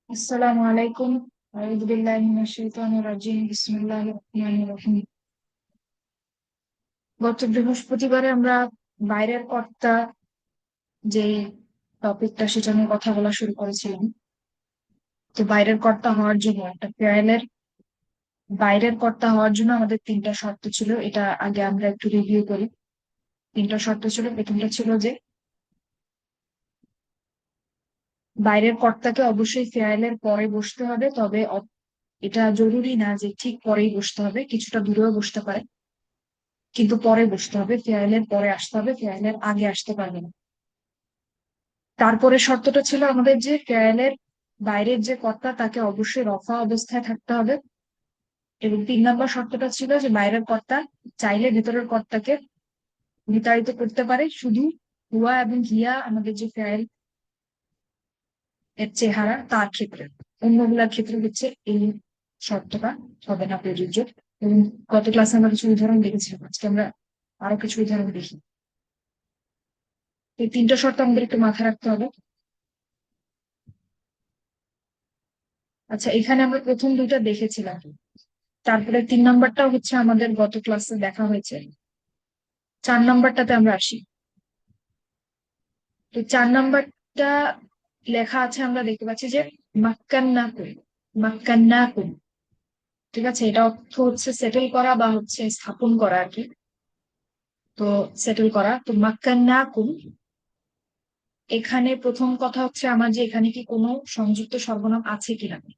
আসসালামু আলাইকুম। আউযু বিল্লাহি মিনাশ শাইতানির রাজিম। বিসমিল্লাহির রহমানির রহিম। গত বৃহস্পতিবারে আমরা বাইরের কর্তা যে টপিকটা সেটা নিয়ে কথা বলা শুরু করেছিলাম। তো বাইরের কর্তা হওয়ার জন্য একটা ফেয়ারের বাইরের কর্তা হওয়ার জন্য আমাদের তিনটা শর্ত ছিল। এটা আগে আমরা একটু রিভিউ করি। তিনটা শর্ত ছিল। প্রথমটা ছিল যে বাইরের কর্তাকে অবশ্যই ফেয়ারের পরে বসতে হবে, তবে এটা জরুরি না যে ঠিক পরেই বসতে হবে, কিছুটা দূরেও বসতে পারে, কিন্তু পরে বসতে হবে। ফেয়ারের পরে আসতে হবে, ফেয়ারের আগে আসতে পারবে না। তারপরে শর্তটা ছিল আমাদের যে ফেয়ারের বাইরের যে কর্তা তাকে অবশ্যই রফা অবস্থায় থাকতে হবে। এবং 3 নম্বর শর্তটা ছিল যে বাইরের কর্তা চাইলে ভেতরের কর্তাকে বিতাড়িত করতে পারে, শুধু হুয়া এবং হিয়া আমাদের যে ফেয়ারের এর চেহারা তার ক্ষেত্রে। অন্যগুলার ক্ষেত্রে হচ্ছে এই শর্তটা হবে না প্রযোজ্য। এবং গত ক্লাসে আমরা কিছু উদাহরণ দেখেছিলাম, আজকে আমরা আরো কিছু উদাহরণ দেখি। এই তিনটা শর্ত আমাদের একটু মাথায় রাখতে হবে। আচ্ছা, এখানে আমরা প্রথম দুইটা দেখেছিলাম, তারপরে 3 নম্বরটাও হচ্ছে আমাদের গত ক্লাসে দেখা হয়েছে। 4 নম্বরটাতে আমরা আসি। তো 4 নম্বরটা লেখা আছে, আমরা দেখতে পাচ্ছি যে মাক্কান্নাকুম। মাক্কান্নাকুম, ঠিক আছে, এটা অর্থ হচ্ছে সেটেল করা বা হচ্ছে স্থাপন করা আর কি। তো সেটেল করা, তো মাক্কান্নাকুম। এখানে প্রথম কথা হচ্ছে আমার যে এখানে কি কোনো সংযুক্ত সর্বনাম আছে কিনা। জি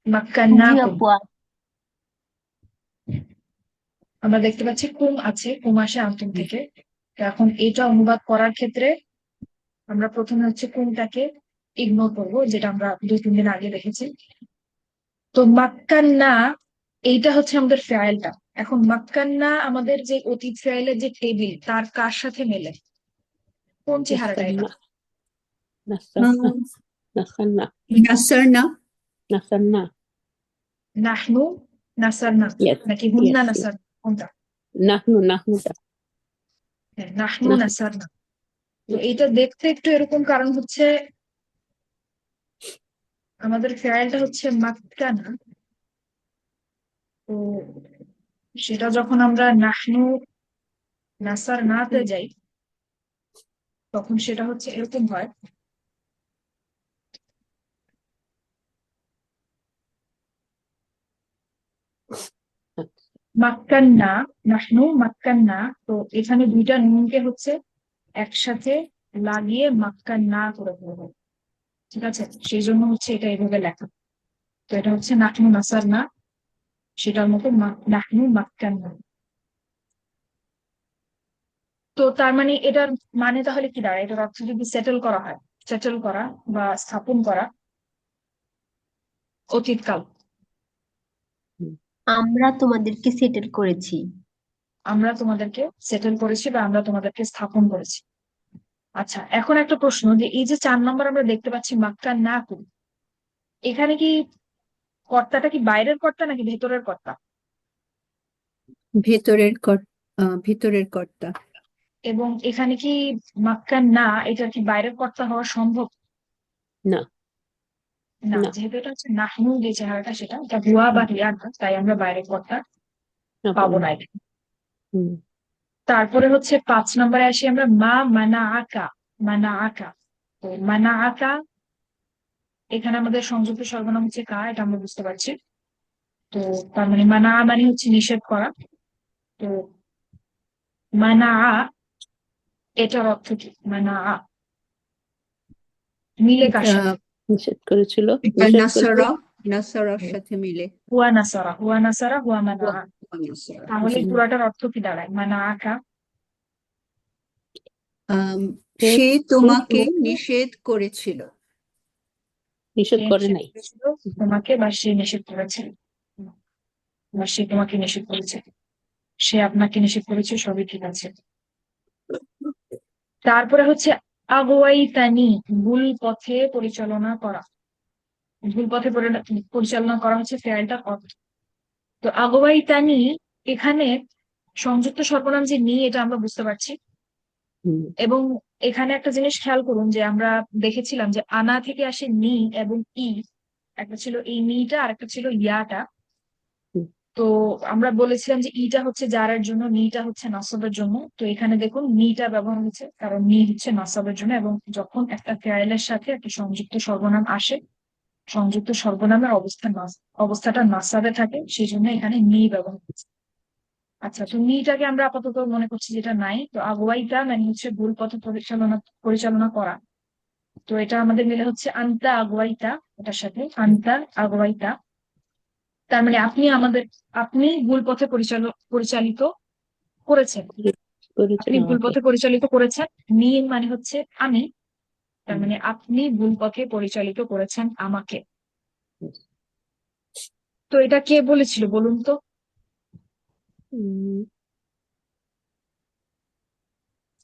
মাক্কান্নাকুম, আপু আমরা দেখতে পাচ্ছি কুম আছে, কুম আসে আন্তম থেকে। তো এখন এটা অনুবাদ করার ক্ষেত্রে আমরা প্রথমে হচ্ছে কোনটাকে ইগনোর করবো, যেটা আমরা 2-3 দিন আগে দেখেছি। তো মাক্কান্না, এইটা হচ্ছে আমাদের ফেয়ালটা। এখন মাক্কান্না আমাদের যে অতীত ফেয়ালের যে টেবিল তার কার সাথে মেলে, কোন চেহারাটা এটা? নাসান্না নাসান্না নাসান্না নাসারনা। নাসান্না নাহনু নাসারনা, ইয়েস নাকি হুন্না ইয়েস ইয়েস নাসার, কোনটা? নাহনুটা হ্যাঁ, নাহনু নাহ নাসারনা। তো এইটা দেখতে একটু এরকম, কারণ হচ্ছে আমাদের ফেয়ালটা হচ্ছে মাক্কানা। তো সেটা যখন আমরা নাহনু নাসার নাতে যাই, তখন সেটা হচ্ছে এরকম হয়। মাক্কান্না, নাহনু মাক্কান্না। তো এখানে দুইটা নুনকে হচ্ছে একসাথে লাগিয়ে মাক্কান্না করে ফেলবো, ঠিক আছে। সেই জন্য হচ্ছে এটা এভাবে লেখা। তো এটা হচ্ছে নাহনু নাসার না, সেটার মতো নাহনু মাক্কান্না। তো তার মানে এটার মানে তাহলে কি দাঁড়ায়? এটার অর্থ যদি সেটেল করা হয়, সেটেল করা বা স্থাপন করা, অতীতকাল। আমরা তোমাদেরকে সেটেল করেছি। আমরা তোমাদেরকে সেটেল করেছি বা আমরা তোমাদেরকে স্থাপন করেছি। আচ্ছা, এখন একটা প্রশ্ন, যে এই যে 4 নম্বর আমরা দেখতে পাচ্ছি মাক্কান্না কুম, এখানে কি কর্তাটা কি বাইরের কর্তা নাকি ভেতরের কর্তা? ভিতরের কর্তা। এবং এখানে কি মাক্কান না, এটা কি বাইরের কর্তা হওয়া সম্ভব? না না, না যেহেতু এটা হচ্ছে নাহনু যে চেহারাটা, সেটা এটা হুয়া বা হিয়া না, তাই আমরা বাইরের কর্তা না পাবো পাবো না না। এখানে। হুম তারপরে হচ্ছে 5 নম্বরে আসি আমরা, মা মানা আকা। মানা আকা, তো মানা আকা, এখানে আমাদের সংযুক্ত সর্বনাম হচ্ছে কা, এটা আমরা বুঝতে পারছি। তো তার মানে মানা মানে হচ্ছে নিষেধ করা। তো মানা, এটার অর্থ কি? মানা মিলে কার এটা সাথে? নিষেধ করেছিল এটা নিষেধ করেছিল নাসারার সাথে মিলে। হুয়া নাসারা, হুয়া নাসারা, হুয়া মানা। নাসারা। তাহলে জি। পুরাটার অর্থ কি দাঁড়ায়? মানা আকা, আম, সে সে তোমাকে তোমাকে নিষেধ করেছিল। নিষেধ সে করে নিষেধ নাই। করেছিল তোমাকে, বা সে নিষেধ করেছে, বা সে তোমাকে নিষেধ করেছে, সে আপনাকে নিষেধ করেছে, সবই ঠিক আছে। তারপরে হচ্ছে আগুয়াইতানি, ভুল পথে পরিচালনা করা। ভুল পথে পরিচালনা করা হচ্ছে ফেয়ালটার অর্থ। তো আগুয়াইতানি, এখানে সংযুক্ত সর্বনাম যে নি, এটা আমরা বুঝতে পারছি। হুম এবং এখানে একটা জিনিস খেয়াল করুন যে আমরা দেখেছিলাম যে আনা থেকে আসে নি এবং ই। একটা ছিল এই নিটা আর একটা ছিল ইয়াটা। হুম তো আমরা বলেছিলাম যে ইটা হচ্ছে জারের জন্য, নিটা হচ্ছে নাসবের জন্য। তো এখানে দেখুন নিটা ব্যবহার হয়েছে কারণ নি হচ্ছে নাসবের জন্য, এবং যখন একটা ফেয়ারের সাথে একটা সংযুক্ত সর্বনাম আসে, সংযুক্ত সর্বনামের অবস্থাটা নাসাবে থাকে, সেই জন্য এখানে নি ব্যবহার হচ্ছে। আচ্ছা, তো নিটাকে আমরা আপাতত মনে করছি যেটা নাই। তো আগুয়াইটা মানে হচ্ছে ভুল পথে পরিচালনা পরিচালনা করা। তো এটা আমাদের মিলে হচ্ছে আন্তা আগুয়াইতা, এটার সাথে আন্তা আগুয়াইতা। তার মানে আপনি ভুল পথে পরিচালিত করেছেন। করেছেন আপনি ভুল আমাকে। পথে পরিচালিত করেছেন। নি মানে হচ্ছে আমি, তার হুম মানে আপনি ভুল পথে পরিচালিত করেছেন আমাকে। তো এটা কে বলেছিল বলুন তো? হুম,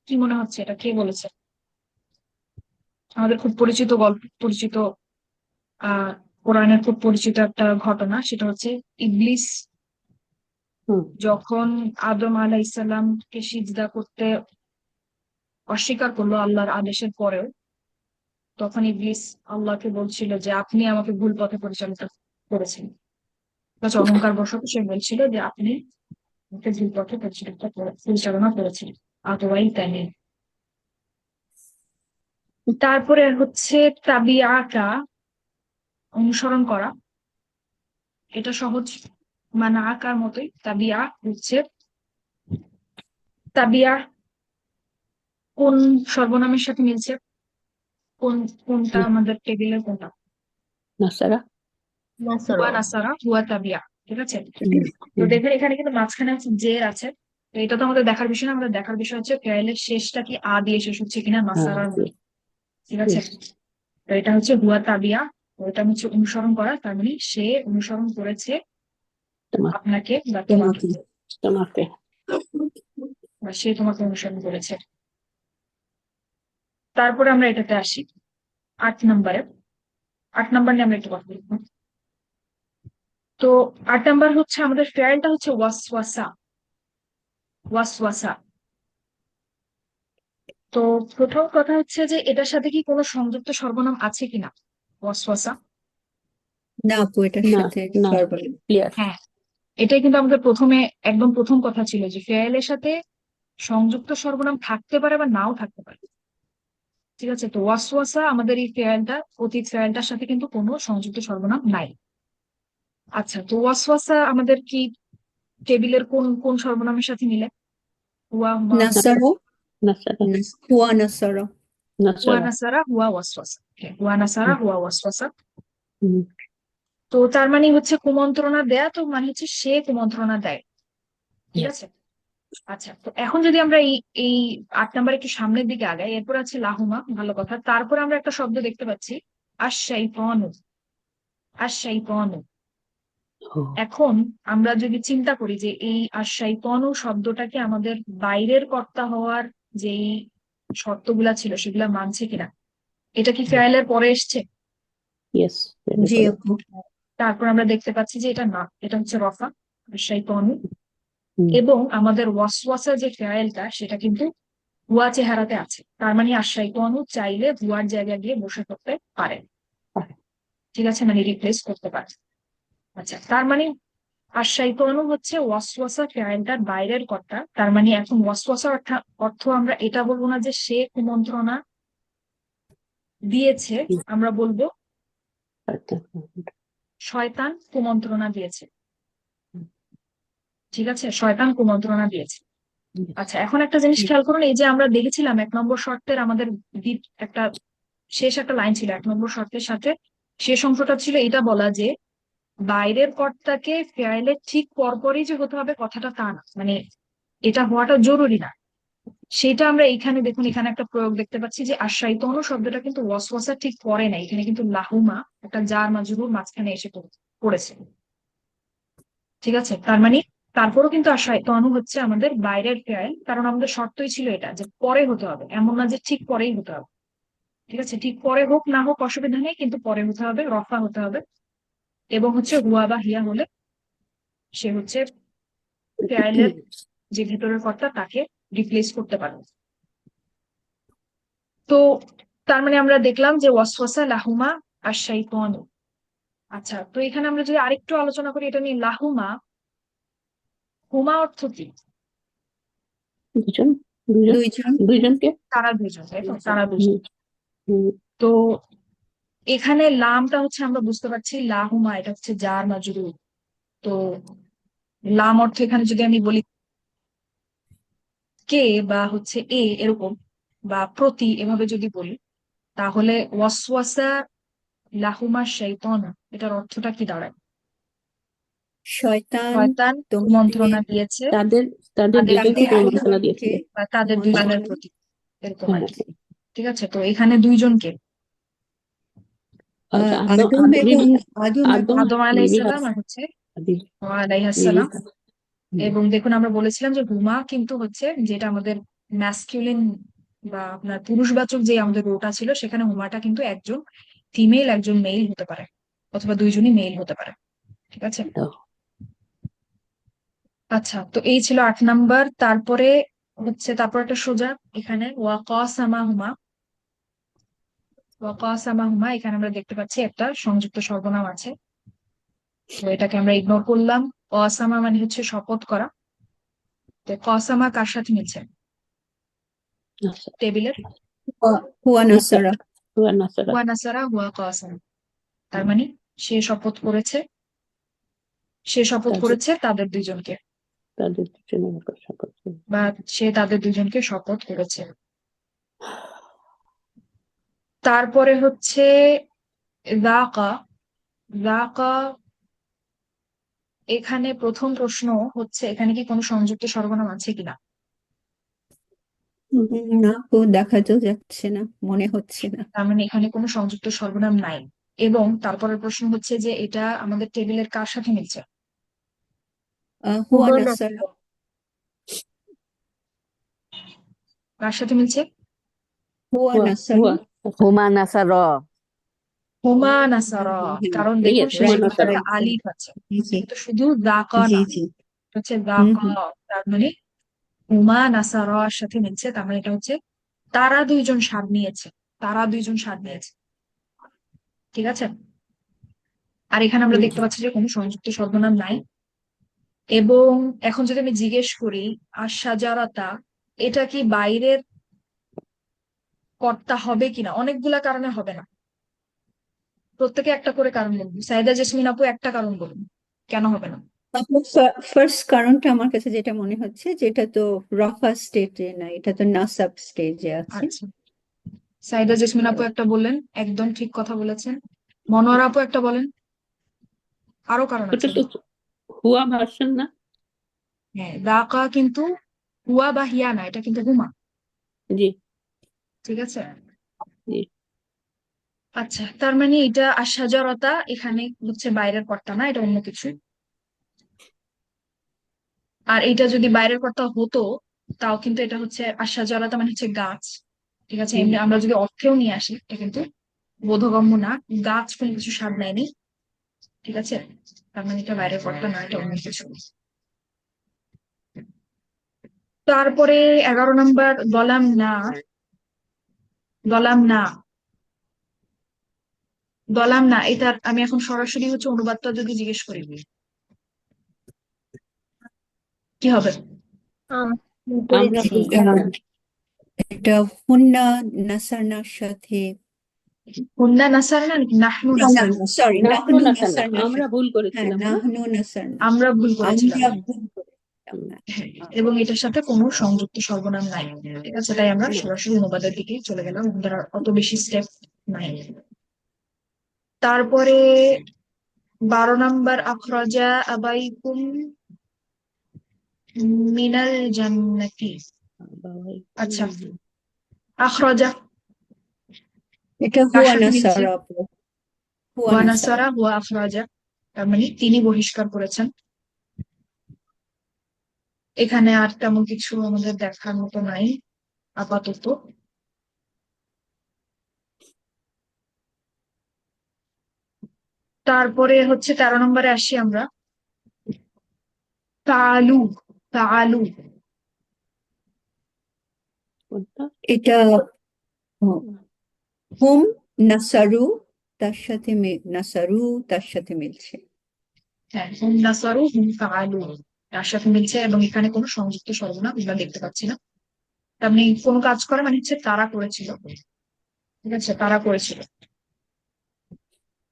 কি মনে হচ্ছে এটা কে বলেছে? আমাদের খুব পরিচিত গল্প, পরিচিত আহ কোরআনের খুব পরিচিত একটা ঘটনা, সেটা হচ্ছে ইবলিস হুম, যখন আদম আলাইসাল্লামকে সিজদা করতে অস্বীকার করলো আল্লাহর আদেশের পরেও, তখন ইবলিস আল্লাহকে বলছিল যে আপনি আমাকে ভুল পথে পরিচালিত করেছেন। আচ্ছা, অহংকার বশত সে বলছিল যে আপনি আমাকে ভুল পথে পরিচালনা করেছেন। আতওয়াই তাই। তারপরে হচ্ছে তাবিআকা, অনুসরণ করা। এটা সহজ, মানে আকার মতোই। তাবিআ হচ্ছে, তাবিআ কোন সর্বনামের সাথে মিলছে? কোনটা আমাদের টেবিলের কোনটা? নাসারা। হুয়া নাসরা। নাসারা হুয়া তাবিয়া, ঠিক আছে। হুম তো হুম দেখবেন এখানে কিন্তু মাঝখানে হচ্ছে জের আছে। তো এটা তো আমাদের দেখার বিষয় না, আমাদের দেখার বিষয় হচ্ছে ফেয়ালের শেষটা কি আ দিয়ে শেষ হচ্ছে কিনা, হ্যাঁ নাসারার মতো, ঠিক আছে। yes, তো এটা হচ্ছে হুয়া তাবিয়া। তো এটা হচ্ছে অনুসরণ করা, তার মানে সে অনুসরণ করেছে তোমাকে আপনাকে বা তোমাকে, তোমাকে। তোমাকে। বা সে তোমাকে অনুসরণ করেছে। তারপরে আমরা এটাতে আসি 8 নম্বরে। 8 নম্বর নিয়ে আমরা একটু কথা বলবো। তো 8 নম্বর হচ্ছে আমাদের ফেয়ালটা হচ্ছে ওয়াসওয়াসা। ওয়াসওয়াসা। তো প্রথম কথা হচ্ছে যে এটার সাথে কি কোনো সংযুক্ত সর্বনাম আছে কিনা? ওয়াসওয়াসা। না আপু, এটার না সাথে না, সর্বনাম। ক্লিয়ার। হ্যাঁ, এটাই কিন্তু আমাদের প্রথমে একদম প্রথম কথা ছিল যে ফেয়ালের সাথে সংযুক্ত সর্বনাম থাকতে পারে বা নাও থাকতে পারে, ঠিক আছে। তো ওয়াসওয়াসা আমাদের এই ফেয়ালটা, অতীত ফেয়ালটার সাথে কিন্তু কোনো সংযুক্ত সর্বনাম নাই। আচ্ছা, তো ওয়াসওয়াসা আমাদের কি টেবিলের কোন কোন সর্বনামের সাথে মিলে? হুয়া হুয়া নাসারা। নাসারা। হুয়া নাসারা। হুয়া নাসারা। নাসারা হুয়া ওয়াসওয়াসা। Okay, হুয়া নাসারা হুম হুয়া ওয়াসওয়াসা। হুম তো তার মানে হচ্ছে কুমন্ত্রণা দেয়া, তো মানে হচ্ছে সে কুমন্ত্রণা দেয়, ঠিক yes, আছে। আচ্ছা, তো এখন যদি আমরা এই এই 8 নম্বর একটু সামনের দিকে আগাই, এরপর আছে লাহুমা, ভালো কথা। তারপরে আমরা একটা শব্দ দেখতে পাচ্ছি, আশ-শাইতানু। আশ-শাইতানু। ও এখন আমরা যদি চিন্তা করি যে এই আশ-শাইতানু শব্দটাকে আমাদের বাইরের কর্তা হওয়ার যেই শর্তগুলা ছিল সেগুলা মানছে কিনা। এটা কি ফেয়ালের পরে এসছে? ইয়েস, জি আপু। তারপর আমরা দেখতে পাচ্ছি যে এটা না, এটা হচ্ছে রফা, আশ-শাইতানু। হুম এবং আমাদের ওয়াসওয়াসা যে ফেয়ালটা সেটা কিন্তু ভুয়া চেহারাতে আছে, তার মানে আশ-শাইতানু চাইলে ভুয়ার জায়গায় গিয়ে বসে করতে পারে, ঠিক আছে, মানে রিপ্লেস করতে পারে। আচ্ছা, তার মানে আশ-শাইতানু হচ্ছে ওয়াসওয়াসা ফেয়ালটার বাইরের কর্তা। তার মানে এখন ওয়াসওয়াসা অর্থ আমরা এটা বলবো না যে সে কুমন্ত্রণা দিয়েছে, হুম, আমরা বলবো আচ্ছা, শয়তান কুমন্ত্রণা দিয়েছে, হুম, ঠিক আছে, শয়তান কুমন্ত্রণা দিয়েছে। yes, আচ্ছা, এখন একটা জিনিস খেয়াল করুন, এই যে আমরা দেখেছিলাম 1 নম্বর শর্তের আমাদের একটা শেষ একটা লাইন ছিল 1 নম্বর শর্তের সাথে, শেষ অংশটা ছিল এটা বলা যে বাইরের কর্তাকে ফেয়ালের ঠিক পরপরই যে হতে হবে কথাটা তা না, মানে এটা হওয়াটা জরুরি না। সেটা আমরা এখানে দেখুন, এখানে একটা প্রয়োগ দেখতে পাচ্ছি যে আশ-শাইতানু শব্দটা কিন্তু ওয়াসওয়াসা ঠিক পরে না, এখানে কিন্তু লাহুমা একটা জার মাজরুর মাঝখানে এসে পড়েছে, ঠিক আছে। তার মানে তারপরও কিন্তু আশ-শাইতানু হচ্ছে আমাদের বাইরের ফেয়াল, কারণ আমাদের শর্তই ছিল এটা যে পরে হতে হবে, এমন না যে ঠিক পরেই হতে হবে, ঠিক আছে। ঠিক পরে হোক না হোক অসুবিধা নেই, কিন্তু পরে হতে হবে, রফা হতে হবে। এবং হচ্ছে হুয়া বা হিয়া হলে সে হচ্ছে ফেয়ালের যে ভেতরের কর্তা তাকে রিপ্লেস করতে পারে। তো তার মানে আমরা দেখলাম যে ওয়াসওয়াসা লাহুমা আর শাইতানু। আচ্ছা, তো এখানে আমরা যদি আরেকটু আলোচনা করি এটা নিয়ে, লাহুমা, হুমা অর্থ কি? দুজন দুজন দুইজন দুইজনকে। তারা দুজন, তাই তো? তারা দুজন। হুম, হুম, তো এখানে লামটা হচ্ছে আমরা বুঝতে পারছি লাহুমা, এটা হচ্ছে জার মাজরুর। তো লাম অর্থ এখানে যদি আমি বলি কে বা হচ্ছে এরকম, বা প্রতি, এভাবে যদি বলি, তাহলে ওয়াসওয়াসা লাহুমা শাইতান, এটার অর্থটা কি দাঁড়ায়? শয়তান শয়তান তোমাদের কুমন্ত্রণা দিয়েছে তাদের তাদের তাদের দুজনকে তাদের কুমন্ত্রণা দুজনকে দিয়েছিল। বা তাদের দুইজনের কুমন্ত্রণা প্রতি, এরকম আর হ্যাঁ, কি। ঠিক আছে, তো এখানে দুইজনকে আচ্ছা, আদম এবং বিবি আদম এবং আদম আদম বিবি আলাইহিসসালাম আর হচ্ছে বিবি হাওয়া বিবি আলাইহিসসালাম। হুম, এবং দেখুন আমরা বলেছিলাম যে হুমা কিন্তু হচ্ছে যেটা আমাদের ম্যাসকিউলিন বা আপনার পুরুষবাচক যে আমাদের রোটা ছিল, সেখানে হুমাটা কিন্তু একজন ফিমেল একজন মেল হতে পারে, অথবা দুইজনই মেল হতে পারে। ঠিক আছে। তো আচ্ছা, তো এই ছিল 8 নাম্বার। তারপরে হচ্ছে তারপর একটা সোজা এখানে ওয়াকাসামা হুমা। ওয়াকাসামা হুমা, এখানে আমরা দেখতে পাচ্ছি একটা সংযুক্ত সর্বনাম আছে, তো এটাকে আমরা ইগনোর করলাম। ওয়াসামা মানে হচ্ছে শপথ করা। তো কসামা কার সাথে মিলছে আচ্ছা, টেবিলের? হুয়া নাসারা নাসারা হুয়া নাসারা হুয়া নাসারা হুয়া কাসাম। তার মানে সে শপথ করেছে, সে শপথ তাদের করেছে তাদের দুইজনকে, তাদের দুজনের উপর শপথ করে। বা সে তাদের দুইজনকে শপথ করেছে। তারপরে হচ্ছে যাকা। যাকা, এখানে প্রথম প্রশ্ন হচ্ছে এখানে কি কোনো সংযুক্ত সর্বনাম আছে কিনা? হুম, না, ও দেখা তো যাচ্ছে না, মনে হচ্ছে না। তার মানে এখানে কোনো সংযুক্ত সর্বনাম নাই। এবং তারপরের প্রশ্ন হচ্ছে যে এটা আমাদের টেবিলের কার সাথে মিলছে? হুয়া নাসারা কার সাথে মিলছে? হুয়া হুয়া নাসারা হুয়া আচ্ছা, হুমা নাসার হুমা নাসারা। হ্যাঁ, কারণ এই দেখুন আছে হুয়া শেষে কিন্তু নাসারা। একটা আলিফ আছে, জি জি কিন্তু শুধু যাকা জি না, জি এটা হচ্ছে হুম যাকা। হুম তার মানে হুমা নাসারার সাথে মিলছে, তার মানে এটা হচ্ছে তারা দুইজন স্বাদ নিয়েছে, তারা দুইজন স্বাদ নিয়েছে। ঠিক আছে। আর এখানে আমরা হুম, দেখতে পাচ্ছি যে কোনো সংযুক্ত সর্বনাম নাই। এবং এখন যদি আমি জিজ্ঞেস করি আশাজারাতা, এটা কি বাইরের কর্তা হবে কিনা, অনেকগুলা কারণে হবে না, প্রত্যেকে একটা করে কারণ বলুন। সাইদা জেসমিন আপু একটা কারণ বলুন কেন হবে না। ফার্স্ট কারণটা আমার কাছে যেটা মনে হচ্ছে, যেটা তো রফা স্টেজে না, এটা তো নাসাব স্টেজে আছে। আচ্ছা, সাইদা জেসমিন আপু একটা বললেন, একদম ঠিক কথা বলেছেন। মনোয়ার আপু একটা বলেন, আরো কারণ ওটা আছে। তো হুয়া ভার্সন না। হ্যাঁ, দাকা কিন্তু হুয়া বা হিয়া না, এটা কিন্তু হুমা। জি ঠিক আছে। জি আচ্ছা, তার মানে এটা আশাজারতা এখানে হচ্ছে বাইরের কর্তা না, এটা অন্য কিছু। আর এটা যদি বাইরের কর্তা হতো, তাও কিন্তু এটা হচ্ছে আশাজারতা মানে হচ্ছে গাছ। ঠিক আছে, হুম, এমনি আমরা যদি অর্থেও নিয়ে আসি এটা কিন্তু বোধগম্য না, গাছ কোনো কিছু স্বাদ নেয়নি। ঠিক আছে, তার মানে এটা বাইরের কর্তা না, এটা অন্য কিছু। তারপরে 11 নাম্বার, গলাম না। গলাম না, গলাম না, এটার আমি এখন সরাসরি হচ্ছে অনুবাদটা যদি জিজ্ঞেস করি কি হবে? আমরা করেছি। ভুল আহ, করছিলাম। এটা হুন্না নাসারনার সাথে, হুন্না নাসার না নাকি নাহনু না না নাসার? না সরি, নাহনু নাহনু নাসানা নাসারনার আমরা সাথে। ভুল হ্যাঁ, করেছিলাম না। নাহনু নাসারনা, আমরা ভুল করেছিলাম। আমরা ভুল করেছিলাম। হ্যাঁ হ্যাঁ, এবং এটার সাথে কোনো সংযুক্ত সর্বনাম নাই। ঠিক আছে, তাই আমরা না, সরাসরি অনুবাদের দিকে চলে গেলাম, আমাদের আর অত বেশি স্টেপ নাই। তারপরে 12 নাম্বার, আখরাজা আবাইকুম মিনাল জান্নাতি। বাবাই আচ্ছা, আখরাজা এটা কার হুয়া সাথে মিলছে? নাসারা আপু, হুয়া ওয়া নাসারা। নাসারা ওয়া আখরাজা, তার মানে তিনি বহিষ্কার করেছেন। এখানে আর তেমন কিছু আমাদের দেখার মতো নাই আপাতত। তারপরে হচ্ছে 13 নম্বরে আসি আমরা। তালু, তালু, কোনটা? এটা হুম নাসারু নাসারু তার সাথে মিলছে। হ্যাঁ, হুম নাসারু হুম ফাআলু তার সাথে মিলছে, এবং এখানে কোনো সংযুক্ত সর্বনাম আমরা দেখতে পাচ্ছি না। তার মানে কোনো কাজ করা মানে হচ্ছে তারা করেছিল, ঠিক আছে, তারা করেছিল।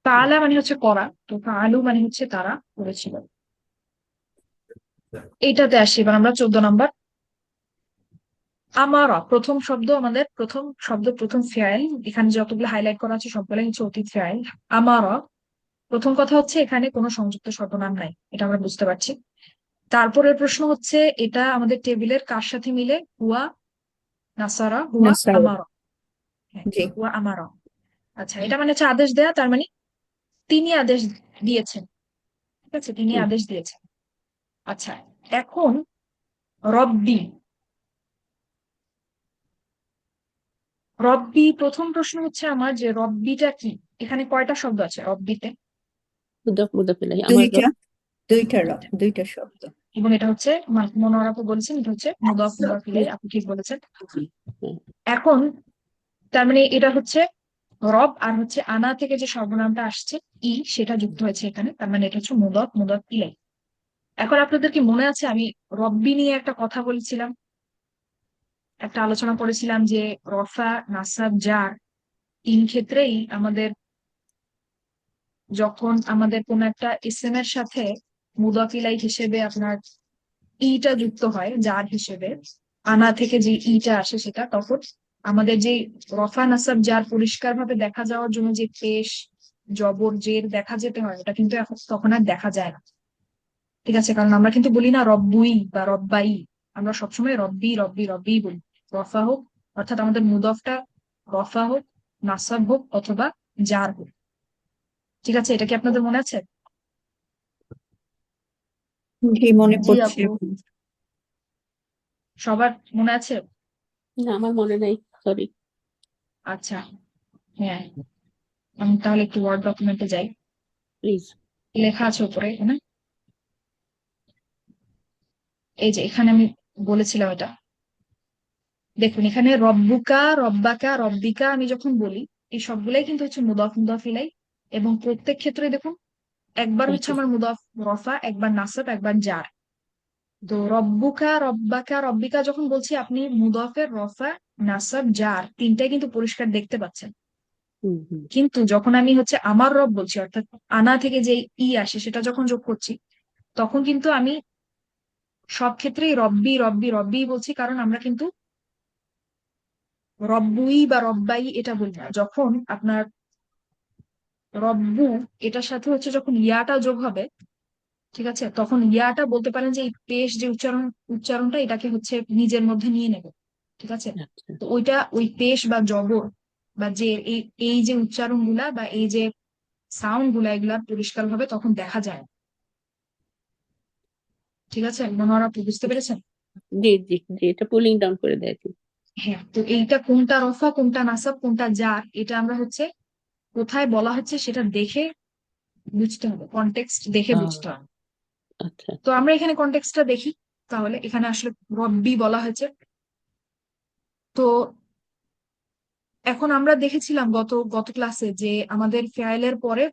ফাআলা মানে হচ্ছে করা, তো ফাআলু মানে হচ্ছে তারা করেছিল। এইটাতে আসি এবার আমরা 14 নম্বর। আমারা প্রথম শব্দ, আমাদের প্রথম শব্দ, প্রথম ফেয়াল, এখানে যতগুলো হাইলাইট করা আছে সবগুলাই হচ্ছে অতীত ফেয়াল। আমারা প্রথম কথা হচ্ছে এখানে কোনো সংযুক্ত সর্বনাম নাই, এটা আমরা বুঝতে পারছি। তারপরের প্রশ্ন হচ্ছে এটা আমাদের টেবিলের কার সাথে মিলে? হুয়া নাসারা হুয়া নাসারু। আমারা। হ্যাঁ, জি। হুয়া আমারা। আচ্ছা, এটা মানে হচ্ছে আদেশ দেয়া, তার মানে তিনি আদেশ দিয়েছেন, ঠিক আছে, তিনি হুম, আদেশ দিয়েছেন। আচ্ছা, এখন রব্বি। রব্বি, প্রথম প্রশ্ন হচ্ছে আমার যে রব্বিটা কি? এখানে কয়টা শব্দ আছে রব্বিতে? মুদাফ ইলাইহি আমার দুইটা রব। দুইটা শব্দ। এবং এটা হচ্ছে মনোয়ার আপু বলেছেন এটা হচ্ছে মুদাফ মুদাফ ইলাইহি, আপনি ঠিক বলেছেন। হ্যাঁ, এখন তার মানে এটা হচ্ছে রব, আর হচ্ছে আনা থেকে যে সর্বনামটা আসছে ই, সেটা যুক্ত হয়েছে এখানে, তার মানে এটা হচ্ছে মুদাফ মুদাফ ইলাইহি। এখন আপনাদের কি মনে আছে আমি রব্বি নিয়ে একটা কথা বলেছিলাম, একটা আলোচনা করেছিলাম যে রফা নাসাব জার তিন ক্ষেত্রেই আমাদের, যখন আমাদের কোন একটা ইসেম এর সাথে মুদাফ ইলাইহি হিসেবে আপনার ইটা যুক্ত হয় জার হিসেবে, আনা থেকে যে ইটা আসে সেটা, তখন আমাদের যে রফা নাসাব জার পরিষ্কার ভাবে দেখা যাওয়ার জন্য যে পেশ জবর জের দেখা যেতে হয়, ওটা কিন্তু এখন তখন আর দেখা যায় না, ঠিক আছে, কারণ আমরা কিন্তু বলি না রব্বুই বা রব্বাই, আমরা সবসময় রব্বি রব্বি রব্বি বলি। রফা হোক, অর্থাৎ আমাদের মুদফটা রফা হোক, নাসাব হোক, অথবা জার হোক, ঠিক আছে, এটা কি আপনাদের মনে আছে? জি, মনে জি পড়ছে আপু। এখন। সবার মনে আছে? না আমার মনে নাই, সরি। আচ্ছা, হ্যাঁ, আমি তাহলে একটু ওয়ার্ড ডকুমেন্টে যাই। প্লিজ। লেখা আছে উপরে এখানে, এই যে এখানে আমি বলেছিলাম এটা, দেখুন এখানে রব্বুকা রব্বাকা রব্বিকা আমি যখন বলি, এই সবগুলাই কিন্তু হচ্ছে মুদাফ মুদাফ ইলাই, এবং প্রত্যেক ক্ষেত্রে দেখুন একবার হচ্ছে আমার মুদাফ রফা, একবার নাসাব, একবার জার। তো রব্বুকা রব্বাকা রব্বিকা যখন বলছি, আপনি মুদাফের রফা নাসাব জার তিনটাই কিন্তু পরিষ্কার দেখতে পাচ্ছেন। হুম হুম। কিন্তু যখন আমি হচ্ছে আমার রব বলছি, অর্থাৎ আনা থেকে যে ই আসে সেটা যখন যোগ করছি, তখন কিন্তু আমি সব ক্ষেত্রেই রব্বি রব্বি রব্বি বলছি, কারণ আমরা কিন্তু রব্বুই বা রব্বাই এটা বলি না। যখন আপনার রব্বু এটার সাথে হচ্ছে যখন ইয়াটা যোগ হবে, ঠিক আছে, তখন ইয়াটা বলতে পারেন যে এই পেশ যে উচ্চারণটা এটাকে হচ্ছে নিজের মধ্যে নিয়ে নেবে, ঠিক আছে। আচ্ছা। তো ওইটা ওই পেশ বা জবর বা যে এই এই যে উচ্চারণ গুলা বা এই যে সাউন্ড গুলা, এগুলা পরিষ্কার ভাবে তখন দেখা যায় না। ঠিক আছে, মনোয়ার আপু বুঝতে পেরেছেন? জি জি জি, এটা পুলিং ডাউন করে দেয় আর কি। হ্যাঁ, তো এইটা কোনটা রফা কোনটা নাসাব কোনটা জার, এটা আমরা হচ্ছে কোথায় বলা হচ্ছে সেটা দেখে বুঝতে হবে, কনটেক্সট দেখে বুঝতে হবে। আচ্ছা। তো আমরা এখানে কনটেক্সটটা দেখি, তাহলে এখানে আসলে রব্বি বলা হয়েছে। তো এখন আমরা দেখেছিলাম গত গত ক্লাসে যে আমাদের ফেয়ালের পরে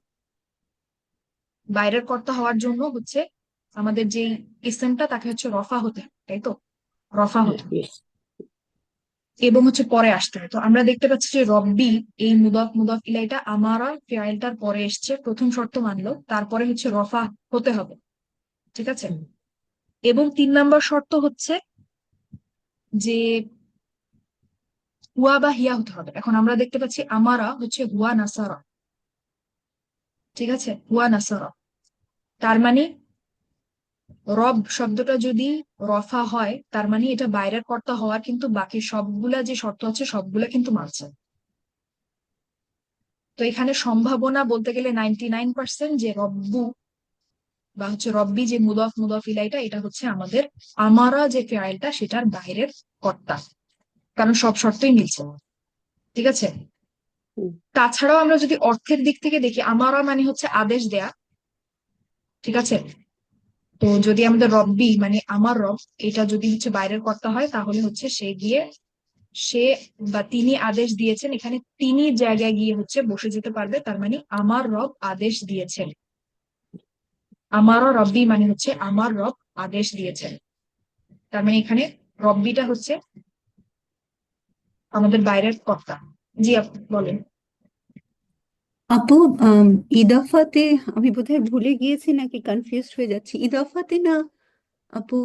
বাইরের কর্তা হওয়ার জন্য হচ্ছে আমাদের যে ইসেমটা তাকে হচ্ছে রফা হতে হয়, তাই তো? রফা হ্যাঁ, হতে হয় ইয়েস। এবং হচ্ছে পরে আসতে হয়। তো আমরা দেখতে পাচ্ছি যে রব্বি এই মুদাফ মুদাফ ইলাইটা আমারা ফেয়ালটার পরে এসছে, প্রথম শর্ত মানলো, তারপরে হচ্ছে রফা হতে হবে, ঠিক আছে। এবং 3 নম্বর শর্ত হচ্ছে যে হুয়া বা হিয়া হতে হবে। এখন আমরা দেখতে পাচ্ছি আমারা হচ্ছে হুয়া নাসারা, ঠিক আছে, হুয়া নাসারা, তার মানে রব শব্দটা যদি রফা হয় তার মানে এটা বাইরের কর্তা হওয়ার কিন্তু বাকি সবগুলা যে শর্ত আছে সবগুলা কিন্তু মানছে। তো এখানে সম্ভাবনা বলতে গেলে 99% যে রব্বু বা হচ্ছে রব্বি যে মুদফ মুদফ ইলাইটা এটা হচ্ছে আমাদের আমারা যে ফেয়ালটা সেটার বাইরের কর্তা, কারণ সব শর্তই মিলছে, ঠিক আছে। হুম, তাছাড়াও আমরা যদি অর্থের দিক থেকে দেখি, আমারা মানে হচ্ছে আদেশ দেয়া, ঠিক আছে। তো যদি আমাদের রব্বি মানে আমার রব এটা যদি হচ্ছে বাইরের কর্তা হয়, তাহলে হচ্ছে সে গিয়ে সে বা তিনি আদেশ দিয়েছেন, এখানে তিনি জায়গায় গিয়ে হচ্ছে বসে যেতে পারবে, তার মানে আমার রব আদেশ দিয়েছেন। আমারও রব্বি মানে হচ্ছে আমার রব আদেশ দিয়েছেন, তার মানে এখানে রব্বিটা হচ্ছে আমাদের বাইরের কর্তা। জি আপু বলেন। আপু, ইদফাতে আমি বোধহয় ভুলে গিয়েছি নাকি কনফিউজড হয়ে যাচ্ছি। ইদফাতে না আপু,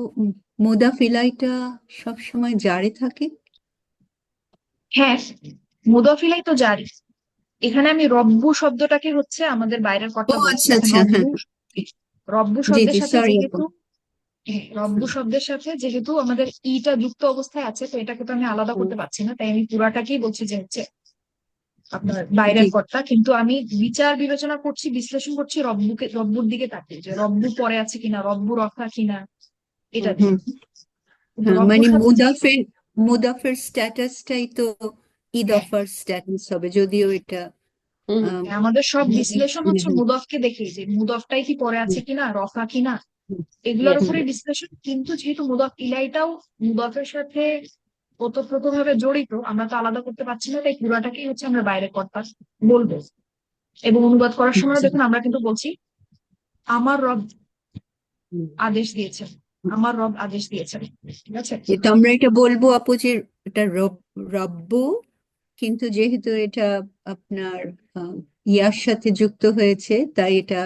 মুদাফ ইলাইটা সবসময় জারি থাকে। হ্যাঁ, মুদাফিলাই তো জারি। এখানে আমি রব্বু শব্দটাকে হচ্ছে আমাদের বাইরের ও কর্তা বলছি। আচ্ছা এখন আচ্ছা, হ্যাঁ। রব্বু, রব্বু জি শব্দের জি, সাথে সরি আপু। যেহেতু, হ্যাঁ, রব্বু শব্দের সাথে যেহেতু আমাদের ইটা যুক্ত অবস্থায় আছে, তো এটাকে তো আমি আলাদা হুম, করতে পারছি না, তাই আমি পুরাটাকেই বলছি যে হচ্ছে আপনার জি। বাইরের কর্তা। কিন্তু আমি বিচার বিবেচনা করছি, বিশ্লেষণ করছি রব্বুকে, রব্বুর দিকে তাকিয়ে যে রব্বু পরে আছে কিনা, রব্বু রফা কিনা, এটা দিয়ে। হুম, কিন্তু হ্যাঁ, রব্বুর মানে সাথে যে, মুদাফের স্ট্যাটাসটাই তো হ্যাঁ, ইদফার স্ট্যাটাস হবে, যদিও এটা হুম আম, হ্যাঁ, আমাদের সব হুম, বিশ্লেষণ হচ্ছে হুম, মুদফকে দেখেই, যে মুদফটাই কি পরে আছে হুম, কিনা, রফা কিনা, হুম, এগুলোর ইয়েস উপরে বিশ্লেষণ। কিন্তু যেহেতু মুদফ ইলাইটাও মুদফের সাথে ওতপ্রোত ভাবে জড়িত, আমরা তো আলাদা করতে পারছি না, তাই পুরাটাকেই হচ্ছে আমরা বাইরে কর্তা বলবো। এবং অনুবাদ করার সময় জি। দেখুন আমরা কিন্তু বলছি আমার রব হুম আদেশ দিয়েছেন, আমার রব আদেশ দিয়েছেন, ঠিক আছে। তো আমরা এটা বলবো আপু যে এটা রব্বু, কিন্তু যেহেতু এটা আপনার আহ, ইয়ার সাথে যুক্ত হয়েছে, তাই এটা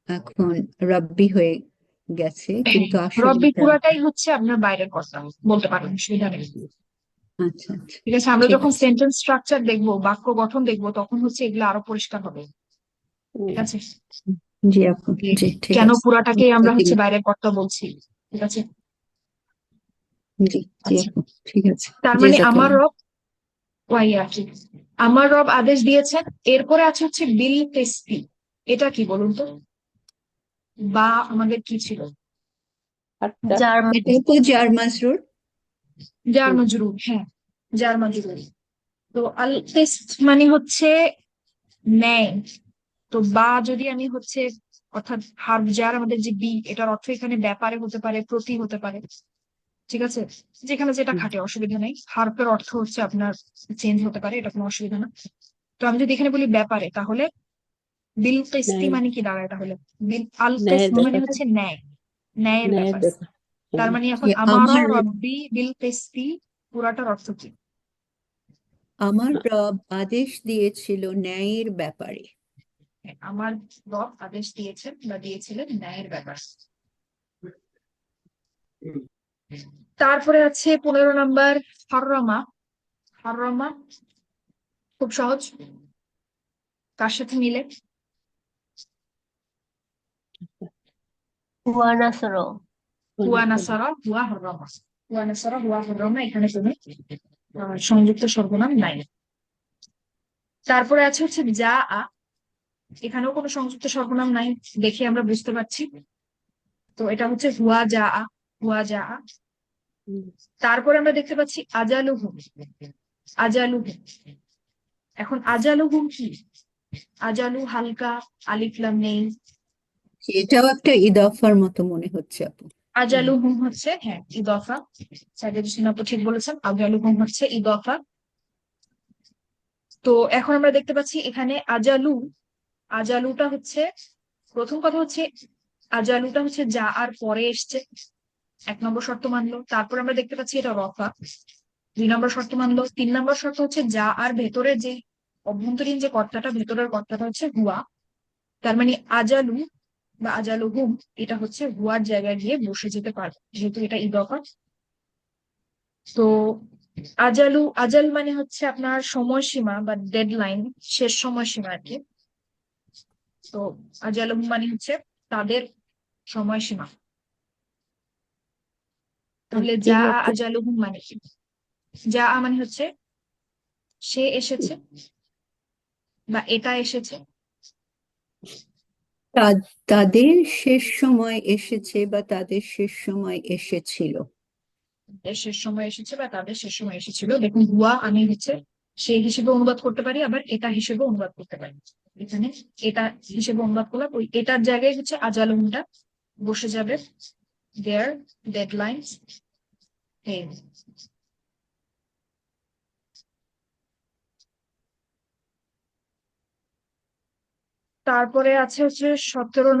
এখন রাব্বি হয়ে গেছে, হ্যাঁ, কিন্তু আসলে রব্বি এটা পুরাটাই হচ্ছে আপনার বাইরের কর্তা বলতে পারেন, অসুবিধা নেই। আচ্ছা আচ্ছা, ঠিক আছে, আমরা ঠিক যখন আছে। সেন্টেন্স স্ট্রাকচার দেখবো, বাক্য গঠন দেখবো, তখন হচ্ছে এগুলো আরো পরিষ্কার হবে। ঠিক হুম আছে, জি আপু, যে জি ঠিক কেন আছে। পুরাটাকে আমরা হচ্ছে বাইরের কর্তা বলছি। ঠিক আছে, জি জি আচ্ছা। আপু, ঠিক আছে। তার মানে আমার জেজাকাল্লাহ। রব ওয়াইয়াকি, আমার রব আদেশ দিয়েছেন। এরপরে আছে হচ্ছে বিল কিসতি। এটা কি বলুন তো, বা আমাদের কি ছিল? আটটা যার এটা তো জার মাজরুর। জার হুম মজরুর, হ্যাঁ, জার মজরুর। তো আল কিসত মানে হচ্ছে ন্যায়। তো বা যদি আমি হচ্ছে, অর্থাৎ হার্ব জার, আমাদের যে বি, এটার অর্থ এখানে ব্যাপারে হতে পারে, প্রতি হতে পারে, ঠিক আছে, যেখানে যেটা হুম খাটে অসুবিধা নেই। হার্পের অর্থ হচ্ছে আপনার চেঞ্জ হতে পারে, এটা কোনো অসুবিধা না। তো আমি যদি এখানে বলি ব্যাপারে, তাহলে বিল কিস্তি ন্যায়ের মানে কি দাঁড়ায় তাহলে? বিল আল ন্যায়ের কিস্ত মানে ব্যাপার, হচ্ছে ন্যায়, ন্যায়ের ন্যায়ের ব্যাপার। ব্যাপার। তার হুম মানে এখন যে আমারও আমার রব্বি বিল কিস্তি, পুরাটার অর্থ কি? আমার রব আদেশ দিয়েছিল ন্যায়ের ব্যাপারে। হ্যাঁ, আমার রব আদেশ দিয়েছেন বা দিয়েছিলেন ন্যায়ের ব্যাপার। তারপরে আছে 15 নম্বর, হররমা। হররমা খুব সহজ, কার সাথে মিলে? ওয়ানাসর। হুয়া অনেক নাসারা হুয়া হররমা। হুয়া নাসারা হুয়া হররমা, এখানে কোনো সংযুক্ত সর্বনাম নাই। তারপরে আছে হচ্ছে যা আ, এখানেও কোনো সংযুক্ত সর্বনাম নাই, দেখে আমরা বুঝতে পারছি। তো এটা হচ্ছে হুয়া যা আ, হুয়া যা আ। হুম তারপরে আমরা দেখতে পাচ্ছি আজালুহুম, আজালুহুম। এখন আজালুহুম কি? আজালু হালকা, আলিফ লাম নেই। এটাও একটা ইদফার মতো মনে হচ্ছে আপু। আজালুহুম হচ্ছে, হ্যাঁ, ইদফা। সাইদুল হোসেন আপু ঠিক বলেছেন, আজালুহুম হচ্ছে ইদফা। তো এখন আমরা দেখতে পাচ্ছি এখানে আজালু, আজালুটা হচ্ছে, প্রথম কথা হচ্ছে আজালুটা হচ্ছে যা আর পরে এসছে, 1 নম্বর শর্ত মানলো। তারপর আমরা দেখতে পাচ্ছি এটা রফা, 2 নম্বর শর্ত মানলো। 3 নম্বর শর্ত হচ্ছে যা আর ভেতরে যে অভ্যন্তরীণ যে কর্তাটা, ভেতরের কর্তাটা হচ্ছে হুয়া। তার মানে আজালু বা আজালু হুম, এটা হচ্ছে হুয়ার জায়গায় গিয়ে বসে যেতে পারবে, যেহেতু এটা ইদফা। তো আজালু, আজাল মানে হচ্ছে আপনার সময়সীমা বা ডেডলাইন, শেষ সময়সীমা আর কি। তো আজালু মানে হচ্ছে তাদের সময়সীমা। তাহলে জি যা আপু। আজালু হুম মানে কি? যা মানে হচ্ছে সে এসেছে বা এটা এসেছে। তাদের শেষ সময় এসেছে বা তাদের শেষ সময় এসেছিল। এর শেষ সময় এসেছে বা তাদের শেষ সময় এসেছিল। দেখুন হুয়া আমি হচ্ছে সেই হিসেবে অনুবাদ করতে পারি, আবার এটা হিসেবে অনুবাদ করতে পারি। এখানে এটা হিসেবে অনুবাদ করলাম, ওই এটার জায়গায় হচ্ছে আজালুমটা বসে যাবে, দেয়ার ডেডলাইন। তারপরে আছে হচ্ছে 17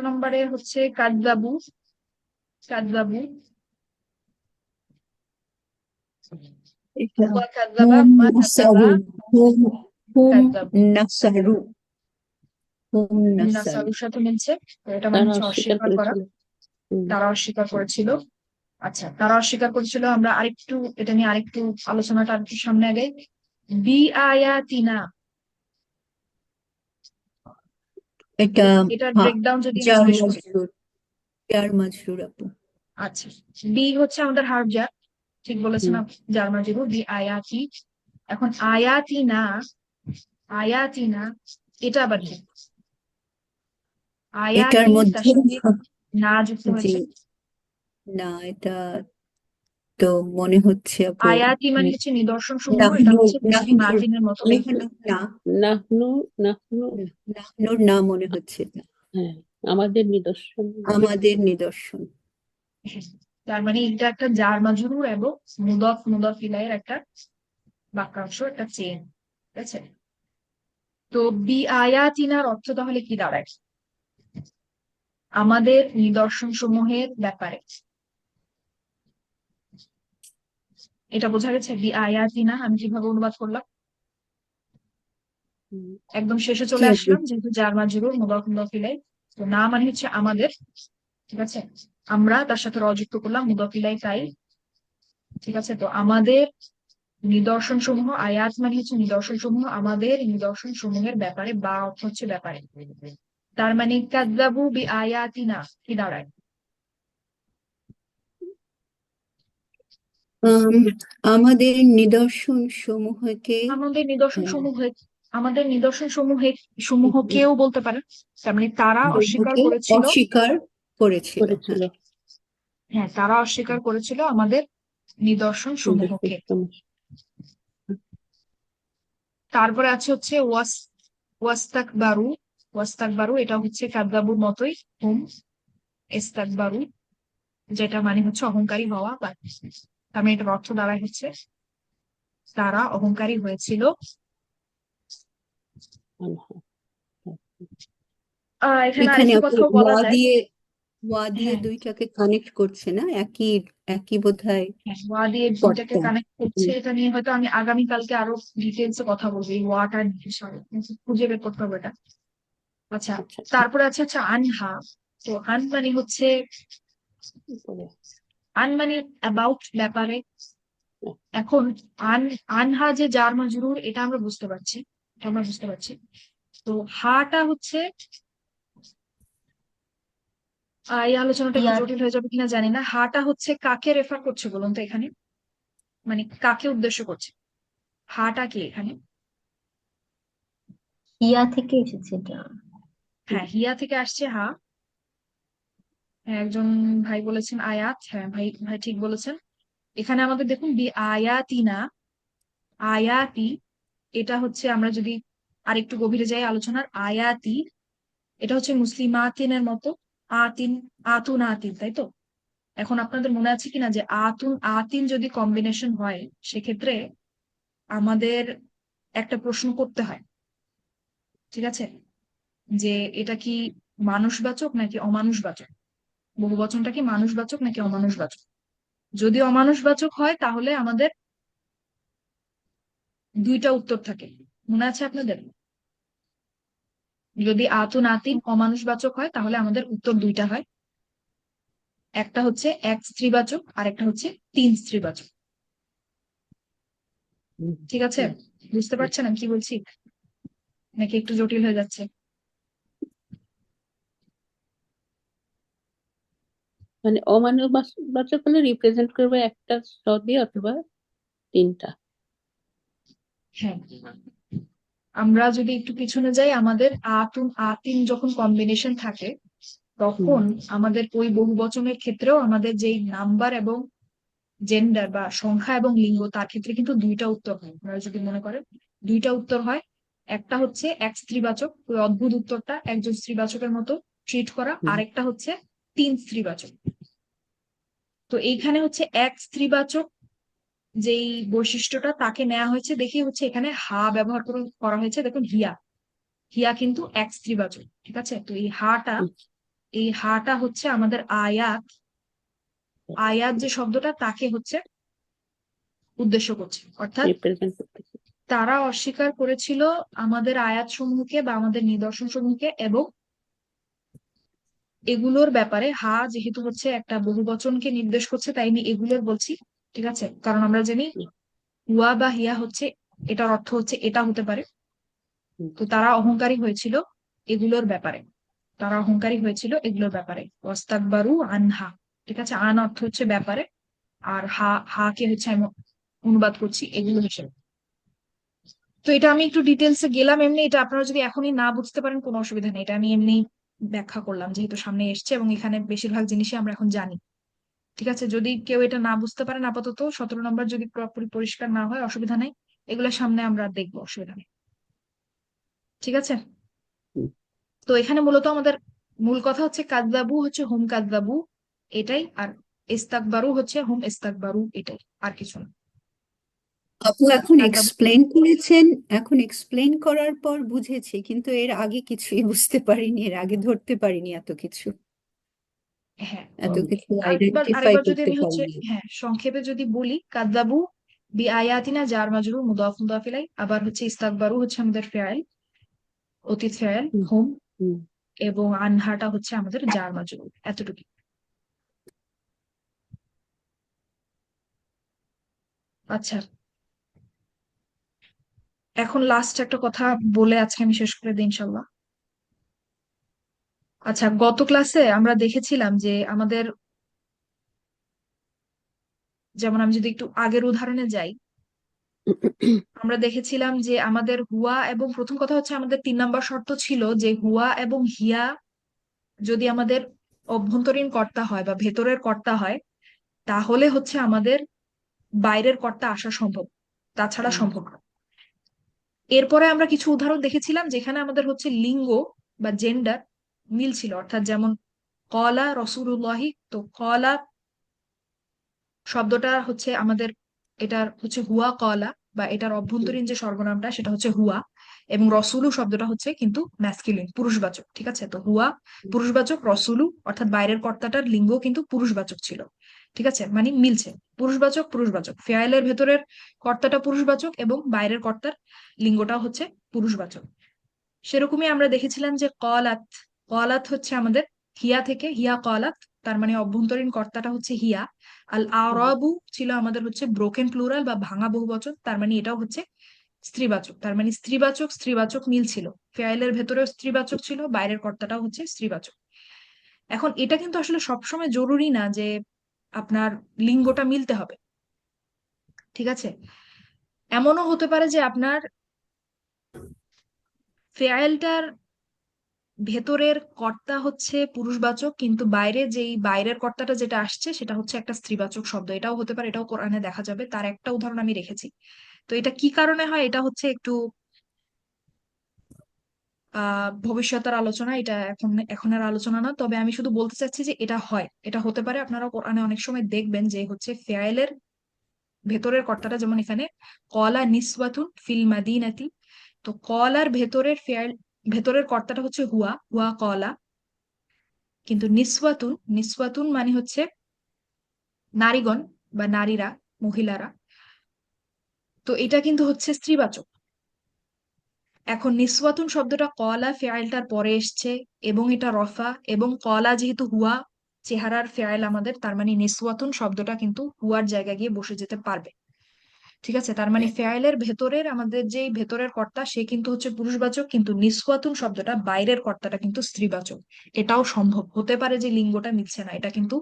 নম্বরে হচ্ছে কাযযাবু। কাযযাবু এটা ওয়া কাযযাবা হুম মা কাযযাবা নাসারু হুম হুম কাযযাবু। নাসারু হুম নাসারু নাসারুর সাথে মিলছে, তো এটা মানে তারা হচ্ছে অস্বীকার অস্বীকার করা। করেছিল। হুম। তারা অস্বীকার করেছিল। আচ্ছা, তারা অস্বীকার করেছিল। আমরা আরেকটু এটা নিয়ে আরেকটু আলোচনাটা আরেকটু সামনে আগে। বি আয়াতিনা, এটা এটার হ্যাঁ ব্রেকডাউন যদি আমি জার জিজ্ঞেস করি। মাজরুর জার মাজরুর আপু। আচ্ছা, বি হচ্ছে আমাদের হার্ফ জার, ঠিক বলেছেন হুম। আপনি, জার মাজরুর বি আয়াতি। এখন আয়াতিনা, আয়াতিনা এটা আবার কি? এটার আয়াতি তার মধ্যে সঙ্গে না যুক্ত জি হয়েছে। না এটা তো মনে হচ্ছে আপু আয়াতি মানে উম, হচ্ছে নিদর্শন সমূহ, এটা নাহনু হচ্ছে মুসলিম নাহনুর মাতিনের মতো দেখতে। নাহনু না নাহনু নাহনু নাহনুর না মনে হচ্ছে না হ্যাঁ, আমাদের নিদর্শন। আমাদের নিদর্শন। তার মানে এটা একটা জার মাজরুর এবং মুদফ মুদফ ইলাইহির একটা বাক্যাংশ, একটা চেন। ঠিক আছে, তো বি আয়াতিনার অর্থ তাহলে কি দাঁড়ায়? আমাদের নিদর্শন সমূহের ব্যাপারে। এটা বোঝা গেছে বি আয়াতিনা আমি কিভাবে অনুবাদ করলাম? হুম। একদম শেষে জি চলে আপু আসলাম, যেহেতু জার মাজরুর মুদফ মুদফ ইলাইহি। তো না মানে হচ্ছে আমাদের, ঠিক আছে, আমরা তার সাথে র যুক্ত করলাম মুদফ ইলাইহি, তাই ঠিক আছে। তো আমাদের নিদর্শন সমূহ, আয়াত মানে হচ্ছে নিদর্শন সমূহ, আমাদের নিদর্শন সমূহের ব্যাপারে, বা অর্থ হচ্ছে ব্যাপারে। তার মানে কাযযাবু বি আয়াতিনা কি দাঁড়ায়? আম, আমাদের নিদর্শন সমূহকে আমাদের নিদর্শন আহ, সমূহ, আমাদের নিদর্শন সমূহ কেউ বলতে পারে। তার মানে তারা অস্বীকার সমূহকে করেছিল। অস্বীকার করেছিল করেছিল। হ্যাঁ হ্যাঁ, তারা অস্বীকার করেছিল আমাদের নিদর্শন সমূহকে। নিদর্শন। তারপরে আছে হচ্ছে ওয়াস্তাকবারু। ওয়াস্তাকবারু এটা হচ্ছে কাযযাবুর মতোই, হুম ইস্তাকবারু, যেটা মানে হচ্ছে অহংকারী হওয়া, বা তার মানে এটার অর্থ দ্বারা হচ্ছে তারা অহংকারী হয়েছিল। আল্লাহ। এখানে এখানে আরেকটু আপু কথাও বলা যায়। ওয়া দিয়ে হ্যাঁ, দুইটাকে কানেক্ট করছে না একই একই বোধহয় হ্যাঁ, ওয়া দিয়ে দুইটাকে কর্তা কানেক্ট করছে, হুম। এটা নিয়ে হয়তো আমি আগামীকালকে আরো ডিটেলসে কথা বলবো, এই ওয়াটা নিয়ে। Sorry, খুঁজে বের করতে হবে এটা। আচ্ছা, আচ্ছা তারপরে আছে হচ্ছে আনহা। তো আন মানে হচ্ছে, পরে। আন মানে অ্যাবাউট, ব্যাপারে। হ্যাঁ, এখন আনহা যে জার মাজরুর, এটা আমরা বুঝতে পারছি, এটা আমরা বুঝতে পারছি। তো হাটা হচ্ছে, এই আলোচনাটা একটু ইয়া জটিল হয়ে যাবে কিনা জানি না। হাটা হচ্ছে কাকে রেফার করছে বলুন তো এখানে, মানে কাকে উদ্দেশ্য করছে? হাটা কি এখানে? ইয়া থেকে এসেছে এটা। হ্যাঁ, হিয়া থেকে আসছে হা। হ্যাঁ, একজন ভাই বলেছেন আয়াত, হ্যাঁ ভাই ভাই ঠিক বলেছেন। এখানে আমাদের দেখুন বি আয়াতিনা, আয়াতি, এটা হচ্ছে আমরা যদি আরেকটু গভীরে যাই আলোচনার, আয়াতি এটা হচ্ছে মুসলিমাতিনের মতো, আতিন, আতুন আতিন, তাই তো? এখন আপনাদের মনে আছে কিনা যে আতুন আতিন যদি কম্বিনেশন হয়, সেক্ষেত্রে আমাদের একটা প্রশ্ন করতে হয়, ঠিক আছে, যে এটা কি মানুষবাচক নাকি অমানুষবাচক, বহুবচনটা কি মানুষবাচক নাকি অমানুষবাচক। যদি অমানুষবাচক হয় তাহলে আমাদের দুইটা উত্তর থাকে, মনে আছে আপনাদের? যদি আতুন আতিন অমানুষবাচক হয় তাহলে আমাদের উত্তর দুইটা হয়, একটা হচ্ছে এক স্ত্রীবাচক আর একটা হচ্ছে তিন স্ত্রীবাচক। হুম, ঠিক আছে, হুম, বুঝতে হুম। পারছেন আমি কি বলছি, নাকি একটু জটিল হয়ে যাচ্ছে? মানে অমানবাচক হলে রিপ্রেজেন্ট করবে একটা স দিয়ে অথবা তিনটা। হ্যাঁ, আমরা যদি একটু পিছনে যাই, আমাদের আতুন আতিন যখন কম্বিনেশন থাকে, হুম। তখন আমাদের ওই বহুবচনের ক্ষেত্রেও আমাদের যেই নাম্বার এবং জেন্ডার বা সংখ্যা এবং লিঙ্গ, তার ক্ষেত্রে কিন্তু দুইটা উত্তর হয়। আপনারা যদি মনে করেন দুইটা উত্তর হয়, একটা হচ্ছে এক স্ত্রীবাচক, ওই অদ্ভুত উত্তরটা একজন স্ত্রীবাচকের মতো ট্রিট করা, হুম। আরেকটা হচ্ছে তিন স্ত্রীবাচক। তো এইখানে হচ্ছে এক স্ত্রীবাচক যেই বৈশিষ্ট্যটা তাকে নেওয়া হয়েছে দেখে হচ্ছে এখানে হা ব্যবহার করা হয়েছে, দেখুন হিয়া। হিয়া কিন্তু এক স্ত্রীবাচক, ঠিক আছে। তো এই হাটা হচ্ছে আমাদের আয়াত, আয়াত যে শব্দটা তাকে হচ্ছে উদ্দেশ্য করছে, অর্থাৎ রিপ্রেজেন্ট করতেছে। তারা অস্বীকার করেছিল আমাদের আয়াত সমূহকে বা আমাদের নিদর্শন সমূহকে, এবং এগুলোর ব্যাপারে হা যেহেতু হচ্ছে একটা বহুবচনকে নির্দেশ করছে, তাই আমি এগুলোর বলছি, ঠিক আছে। কারণ আমরা জানি হুম, হুয়া বা হিয়া হচ্ছে, এটার অর্থ হচ্ছে এটা হতে পারে। হুম, তো তারা অহংকারী হয়েছিল এগুলোর ব্যাপারে, তারা অহংকারী হয়েছিল এগুলোর ব্যাপারে। ওয়াস্তাকবারু আনহা, ঠিক আছে। আন অর্থ হচ্ছে ব্যাপারে, আর হা কে হচ্ছে আমি অনুবাদ করছি এগুলো হিসেবে। তো এটা আমি একটু ডিটেলসে গেলাম এমনি, এটা আপনারা যদি এখনই না বুঝতে পারেন কোনো অসুবিধা নেই, এটা আমি এমনি ব্যাখ্যা করলাম যেহেতু সামনে এসছে এবং এখানে বেশিরভাগ জিনিসই আমরা এখন জানি, ঠিক আছে। যদি কেউ এটা না বুঝতে পারেন আপাতত 17 নম্বর যদি পুরোপুরি পরিষ্কার না হয় অসুবিধা নেই, এগুলো সামনে আমরা দেখবো, অসুবিধা নেই, ঠিক আছে। হুম। তো এখানে মূলত আমাদের মূল কথা হচ্ছে কাযযাবু হচ্ছে হুম কাযযাবু, এটাই। আর ইস্তাকবারু হচ্ছে হুম ইস্তাকবারু, এটাই, আর কিছু না। আপু এখন কাযযাবু, এক্সপ্লেন করেছেন, এখন এক্সপ্লেন করার পর বুঝেছি, কিন্তু এর আগে কিছুই বুঝতে পারিনি, এর আগে ধরতে পারিনি এত কিছু, হ্যাঁ। এত কিছু আরেকবার আইডেন্টিফাই আরেকবার যদি করতে আমি হচ্ছে, পারিনি। হ্যাঁ, সংক্ষেপে যদি বলি, কাযযাবু বি আয়াতিনা জার মাজরুর মুদাফ মুদাফ ইলাই, আবার হচ্ছে ইস্তাকবারু হচ্ছে আমাদের ফেয়াল, অতীত ফেয়াল হুম, হুম, হুম। এবং আনহাটা হচ্ছে আমাদের জার মাজরুর, এতটুকু। আচ্ছা, এখন লাস্ট একটা কথা বলে আজকে আমি শেষ করে দিই ইনশাল্লাহ। আচ্ছা, গত ক্লাসে আমরা দেখেছিলাম যে আমাদের, যেমন আমি যদি একটু আগের উদাহরণে যাই, আমরা দেখেছিলাম যে আমাদের হুয়া এবং, প্রথম কথা হচ্ছে আমাদের 3 নম্বর শর্ত ছিল যে হুয়া এবং হিয়া যদি আমাদের অভ্যন্তরীণ কর্তা হয় বা ভেতরের কর্তা হয়, তাহলে হচ্ছে আমাদের বাইরের কর্তা আসা সম্ভব, তাছাড়া হুম, সম্ভব না। এরপরে আমরা কিছু উদাহরণ দেখেছিলাম যেখানে আমাদের হচ্ছে লিঙ্গ বা জেন্ডার মিল ছিল, অর্থাৎ যেমন কলা রসুলুল্লাহি, তো কলা শব্দটা হচ্ছে আমাদের, এটার হচ্ছে হুয়া কলা, বা এটার হুম, অভ্যন্তরীণ যে সর্বনামটা সেটা হচ্ছে হুয়া, এবং রসুলু শব্দটা হচ্ছে কিন্তু ম্যাসকিউলিন, পুরুষবাচক, ঠিক আছে। তো হুয়া হুম, পুরুষবাচক, রসুলু অর্থাৎ বাইরের কর্তাটার লিঙ্গ কিন্তু পুরুষবাচক ছিল, ঠিক আছে, মানে মিলছে। পুরুষবাচক পুরুষবাচক, ফেয়ালের ভেতরের কর্তাটা পুরুষবাচক এবং বাইরের কর্তার লিঙ্গটাও হচ্ছে পুরুষবাচক। সেরকমই আমরা দেখেছিলাম যে কলাত, কলাত হচ্ছে আমাদের হিয়া থেকে, হিয়া কলাত, তার মানে অভ্যন্তরীণ কর্তাটা হচ্ছে হিয়া। আল হুম, আরাবু ছিল আমাদের হচ্ছে ব্রোকেন প্লুরাল বা ভাঙা বহুবচন, তার মানে এটাও হচ্ছে স্ত্রীবাচক, তার মানে স্ত্রীবাচক স্ত্রীবাচক মিল ছিল। ফেয়ালের ভেতরেও স্ত্রীবাচক ছিল, বাইরের কর্তাটাও হচ্ছে স্ত্রীবাচক। এখন এটা কিন্তু আসলে সবসময় জরুরি না যে আপনার লিঙ্গটা মিলতে হবে, ঠিক আছে। এমনও হতে পারে যে আপনার ফেয়ালটার ভেতরের কর্তা হচ্ছে পুরুষবাচক, কিন্তু বাইরে যেই বাইরের কর্তাটা যেটা আসছে সেটা হচ্ছে একটা স্ত্রীবাচক শব্দ, এটাও হতে পারে, এটাও কোরআনে দেখা যাবে। তার একটা উদাহরণ আমি রেখেছি। তো এটা কি কারণে হয়, এটা হচ্ছে একটু ভবিষ্যতের আলোচনা, এটা এখনের আলোচনা না। তবে আমি শুধু বলতে চাচ্ছি যে এটা হয়, এটা হতে পারে। আপনারা কোরআনে অনেক সময় দেখবেন যে হচ্ছে ফেয়ালের ভেতরের কর্তাটা, যেমন এখানে কলা নিসওয়াতুন ফিল মাদিনাতি, তো কলার ভেতরের ফেয়াল, ভেতরের কর্তাটা হচ্ছে হুয়া, হুয়া কলা, কিন্তু নিসওয়াতুন, নিসওয়াতুন মানে হচ্ছে নারীগণ বা নারীরা, মহিলারা, তো এটা কিন্তু হচ্ছে স্ত্রীবাচক। এখন নিসওয়াতুন শব্দটা কলা ফেয়ালটার পরে এসছে এবং এটা রফা, এবং কলা যেহেতু হুয়া চেহারার ফেয়াল আমাদের, তার মানে নিসওয়াতুন শব্দটা কিন্তু হুয়ার জায়গায় গিয়ে বসে যেতে পারবে, ঠিক আছে। তার মানে ফেয়ালের ভেতরের আমাদের যে ভেতরের কর্তা সে কিন্তু হচ্ছে পুরুষবাচক, কিন্তু নিসওয়াতুন শব্দটা বাইরের কর্তাটা কিন্তু স্ত্রীবাচক। এটাও সম্ভব হতে পারে যে লিঙ্গটা মিলছে না, এটা কিন্তু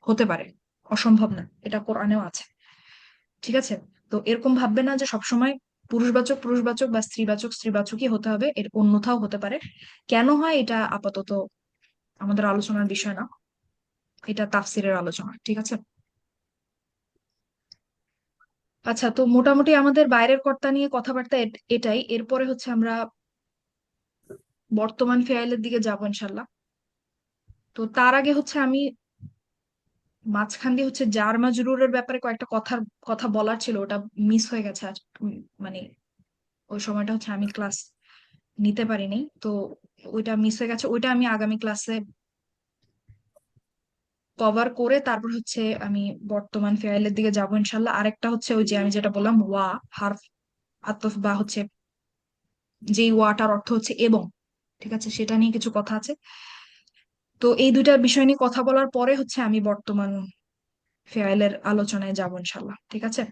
হতে পারে, অসম্ভব না, এটা কোরআনেও আছে, ঠিক আছে। তো এরকম ভাববে না যে সবসময় পুরুষবাচক পুরুষবাচক বা স্ত্রীবাচক স্ত্রীবাচকই হতে হবে, এর অন্যথাও হতে পারে। কেন হয় এটা আপাতত আমাদের আলোচনার বিষয় না, এটা তাফসিরের আলোচনা, ঠিক আছে। আচ্ছা, তো মোটামুটি আমাদের বাইরের কর্তা নিয়ে কথাবার্তা এটাই। এরপরে হচ্ছে আমরা বর্তমান ফেয়ালের দিকে যাবো ইনশাল্লাহ। তো তার আগে হচ্ছে আমি মাঝখান দিয়ে হচ্ছে জার মাজরুরের ব্যাপারে কয়েকটা কথা বলার ছিল, ওটা মিস হয়ে গেছে আজ। মানে ওই সময়টা হচ্ছে আমি ক্লাস নিতে পারিনি, তো ওইটা মিস হয়ে গেছে। ওইটা আমি আগামী ক্লাসে কভার করে তারপর হচ্ছে আমি বর্তমান ফেয়ালের দিকে যাবো ইনশাল্লাহ। আরেকটা হচ্ছে ওই যে আমি যেটা বললাম ওয়া, হারফ আতফ বা হচ্ছে যেই ওয়াটার অর্থ হচ্ছে এবং, ঠিক আছে, সেটা নিয়ে কিছু কথা আছে। তো এই দুইটা বিষয় নিয়ে কথা বলার পরে হচ্ছে আমি বর্তমান ফেয়ালের আলোচনায় যাবো ইনশাল্লাহ, ঠিক আছে।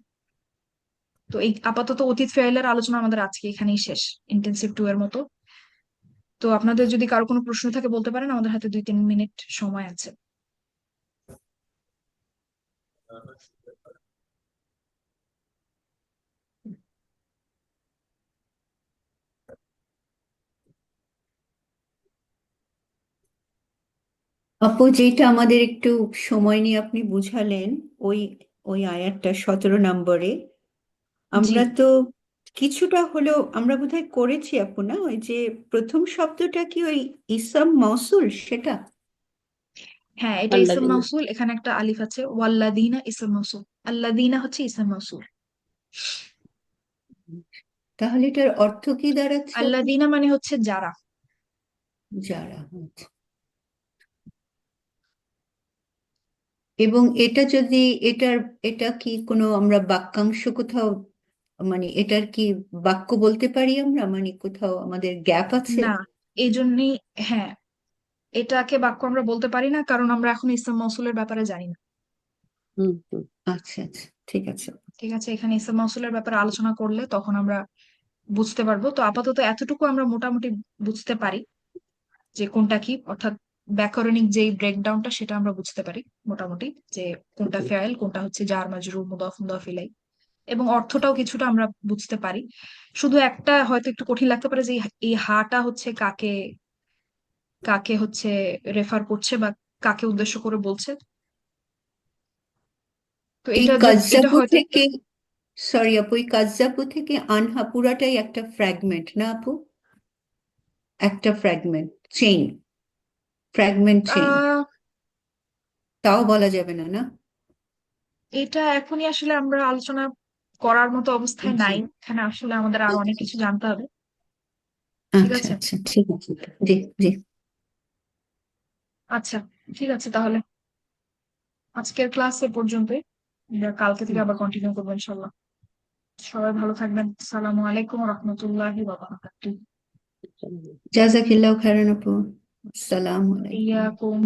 তো এই আপাতত অতীত ফেয়ালের আলোচনা আমাদের আজকে এখানেই শেষ, ইন্টেনসিভ 2 এর মতো। তো আপনাদের যদি কারো কোনো প্রশ্ন থাকে বলতে পারেন, আমাদের হাতে 2-3 মিনিট সময় আছে। আপু, যেটা আমাদের একটু সময় নিয়ে আপনি বুঝালেন, ওই ওই আয়াতটা 17 নম্বরে জি আমরা তো কিছুটা হলেও আমরা বোধহয় করেছি আপু, না? ওই যে প্রথম শব্দটা কি ওই ইসম মৌসুল সেটা? হ্যাঁ, এটা ইসম আল্লাদিনা। মাউসুল, এখানে একটা আলিফ আছে, ওয়াল্লাদিনা ইসম মাউসুল, আল্লাদিনা হচ্ছে ইসম মাউসুল। তাহলে এটার অর্থ কি দাঁড়াচ্ছে আপু? আল্লাদিনা মানে হচ্ছে যারা। যারা, আচ্ছা। এবং এটা যদি এটার এটা কি কোনো আমরা বাক্যাংশ কোথাও, মানে এটার কি বাক্য বলতে পারি আমরা, মানে কোথাও আমাদের গ্যাপ আছে? না, এই জন্যই, হ্যাঁ, এটাকে বাক্য আমরা বলতে পারি না, কারণ আমরা এখন ইসম মৌসুলের ব্যাপারে জানি না। হুম হুম। আচ্ছা আচ্ছা, ঠিক আছে। ঠিক আছে, এখানে ইসম মৌসুলের ব্যাপারে আলোচনা করলে তখন আমরা বুঝতে পারবো। তো আপাতত এতটুকু আমরা মোটামুটি বুঝতে পারি যে কোনটা কি, অর্থাৎ ব্যাকরণিক যেই ব্রেকডাউনটা সেটা আমরা বুঝতে পারি মোটামুটি, যে কোনটা ফেয়াল, কোনটা হচ্ছে জার মাজরুর, মুদাফ মুদাফ ইলাই, এবং অর্থটাও কিছুটা আমরা বুঝতে পারি। শুধু একটা হয়তো একটু কঠিন লাগতে পারে যে এই হাটা হচ্ছে কাকে কাকে হচ্ছে রেফার করছে বা কাকে উদ্দেশ্য করে বলছে। তো এই এটা কাজ্জাবু হয়তো একটু, থেকে, সরি আপু, এই কাজ্জাবু থেকে আনহা পুরাটাই একটা ফ্র্যাগমেন্ট না আপু? একটা ফ্র্যাগমেন্ট চেইন, ফ্র্যাগমেন্ট চেইন, আহ তাও বলা যাবে না, না? এটা এখনই আসলে আমরা আলোচনা করার মতো অবস্থায় জি, নাই, এখানে আসলে আমাদের আরো অনেক কিছু জানতে হবে। ঠিক আচ্ছা আছে, আচ্ছা, ঠিক আছে। জি জি। আচ্ছা, ঠিক আছে তাহলে আজকের ক্লাস এ পর্যন্তই। আমরা কালকে থেকে আবার কন্টিনিউ করবো ইনশাল্লাহ। সবাই ভালো থাকবেন। আসসালামু আলাইকুম রহমতুল্লাহি ওয়া বারাকাতুহু। জাজাকিল্লাহ খাইরান আপু। আসসালামু আলাইকুম। ইয়াকুম।